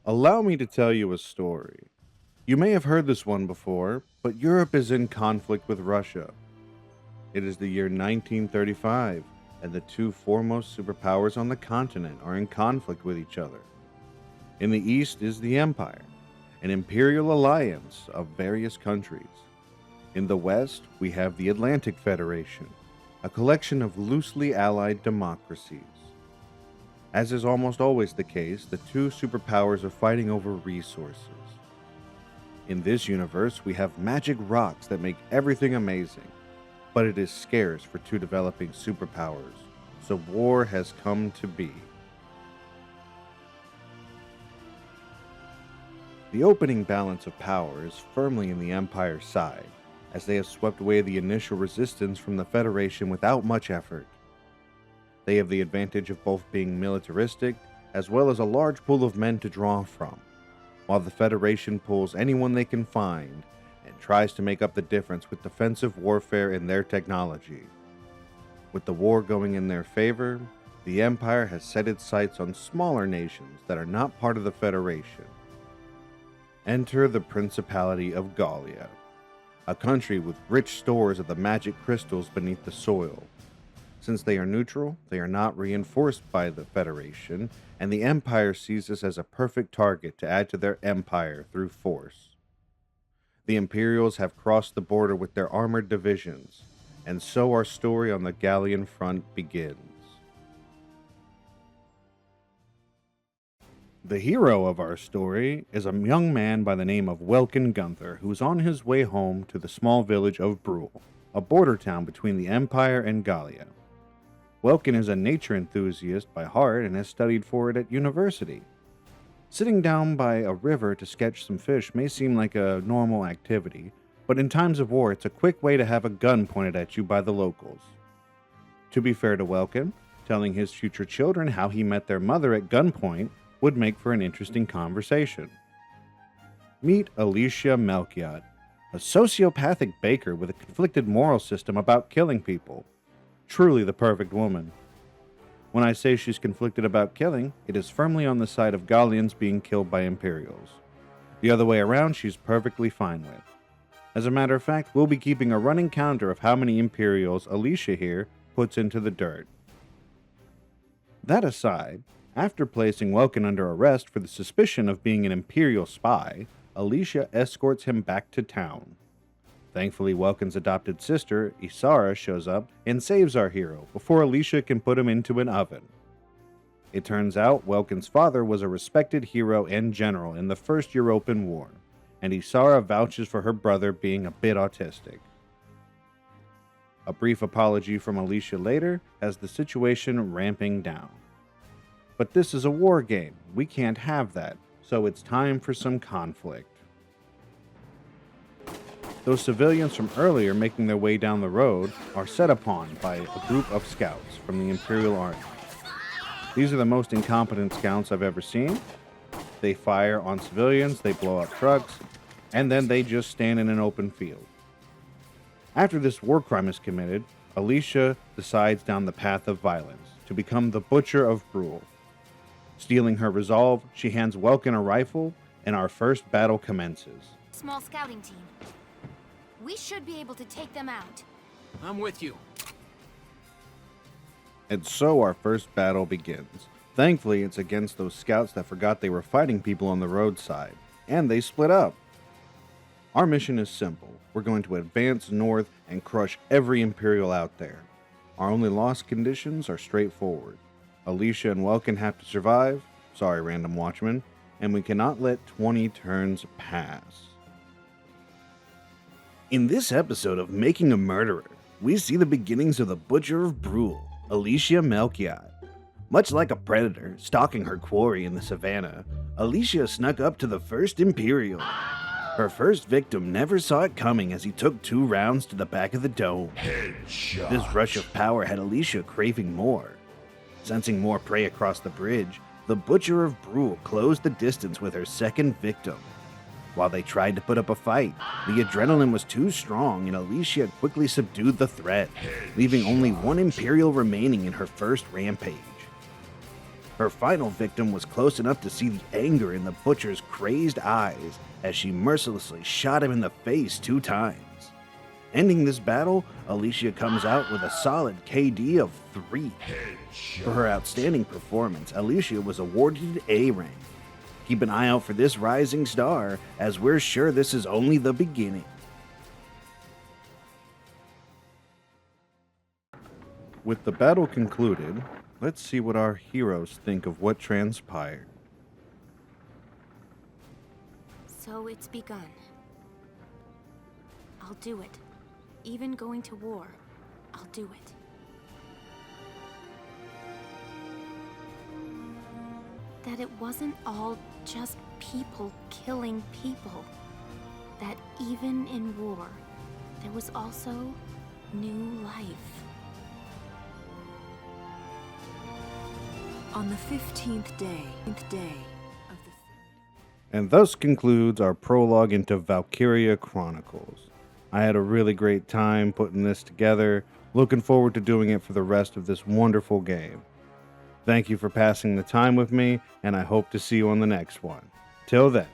Allow me to tell you a story. You may have heard this one before, but Europe is in conflict with Russia. It is the year 1935, and the two foremost superpowers on the continent are in conflict with each other. In the east is the Empire, an imperial alliance of various countries. In the west, we have the Atlantic Federation, a collection of loosely allied democracies. As is almost always the case, the two superpowers are fighting over resources. In this universe, we have magic rocks that make everything amazing, but it is scarce for two developing superpowers, so war has come to be. The opening balance of power is firmly in the Empire's side, as they have swept away the initial resistance from the Federation without much effort. They have the advantage of both being militaristic, as well as a large pool of men to draw from, while the Federation pulls anyone they can find and tries to make up the difference with defensive warfare and their technology. With the war going in their favor, the Empire has set its sights on smaller nations that are not part of the Federation. Enter the Principality of Gallia, a country with rich stores of the magic crystals beneath the soil. Since they are neutral, they are not reinforced by the Federation, and the Empire sees this as a perfect target to add to their empire through force. The Imperials have crossed the border with their armored divisions, and so our story on the Gallian front begins. The hero of our story is a young man by the name of Welkin Gunther, who is on his way home to the small village of Bruhl, a border town between the Empire and Gallia. Welkin is a nature enthusiast by heart and has studied for it at university. Sitting down by a river to sketch some fish may seem like a normal activity, but in times of war it's a quick way to have a gun pointed at you by the locals. To be fair to Welkin, telling his future children how he met their mother at gunpoint would make for an interesting conversation. Meet Alicia Melchiot, a sociopathic baker with a conflicted moral system about killing people. Truly the perfect woman. When I say she's conflicted about killing, it is firmly on the side of Gallians being killed by Imperials. The other way around she's perfectly fine with. As a matter of fact, we'll be keeping a running counter of how many Imperials Alicia here puts into the dirt. That aside, after placing Welkin under arrest for the suspicion of being an Imperial spy, Alicia escorts him back to town. Thankfully, Welkin's adopted sister, Isara, shows up and saves our hero before Alicia can put him into an oven. It turns out Welkin's father was a respected hero and general in the First European War, and Isara vouches for her brother being a bit autistic. A brief apology from Alicia later has the situation ramping down. But this is a war game. We can't have that, so it's time for some conflict. Those civilians from earlier making their way down the road are set upon by a group of scouts from the Imperial Army. These are the most incompetent scouts I've ever seen. They fire on civilians, they blow up trucks, and then they just stand in an open field. After this war crime is committed, Alicia decides down the path of violence to become the Butcher of Bruhl. Stealing her resolve, she hands Welkin a rifle, and our first battle commences. Small scouting team. We should be able to take them out. I'm with you. And so our first battle begins. Thankfully, it's against those scouts that forgot they were fighting people on the roadside, and they split up. Our mission is simple. We're going to advance north and crush every Imperial out there. Our only lost conditions are straightforward. Alicia and Welkin have to survive, sorry random watchman, and we cannot let 20 turns pass. In this episode of Making a Murderer, we see the beginnings of the Butcher of Bruhl, Alicia Melchiot. Much like a predator stalking her quarry in the savannah, Alicia snuck up to the first Imperial. Her first victim never saw it coming as he took 2 rounds to the back of the dome. Headshot. This rush of power had Alicia craving more. Sensing more prey across the bridge, the Butcher of Bruhl closed the distance with her second victim. While they tried to put up a fight, the adrenaline was too strong and Alicia quickly subdued the threat, leaving only 1 Imperial remaining in her first rampage. Her final victim was close enough to see the anger in the butcher's crazed eyes as she mercilessly shot him in the face 2 times. Ending this battle, Alicia comes out with a solid KD of 3. For her outstanding performance, Alicia was awarded A rank. Keep an eye out for this rising star, as we're sure this is only the beginning. With the battle concluded, let's see what our heroes think of what transpired. So it's begun. I'll do it. Even going to war, I'll do it. That it wasn't all just people killing people. That even in war, there was also new life. On the 15th day of the And thus concludes our prologue into Valkyria Chronicles. I had a really great time putting this together, looking forward to doing it for the rest of this wonderful game. Thank you for passing the time with me, and I hope to see you on the next one. Till then.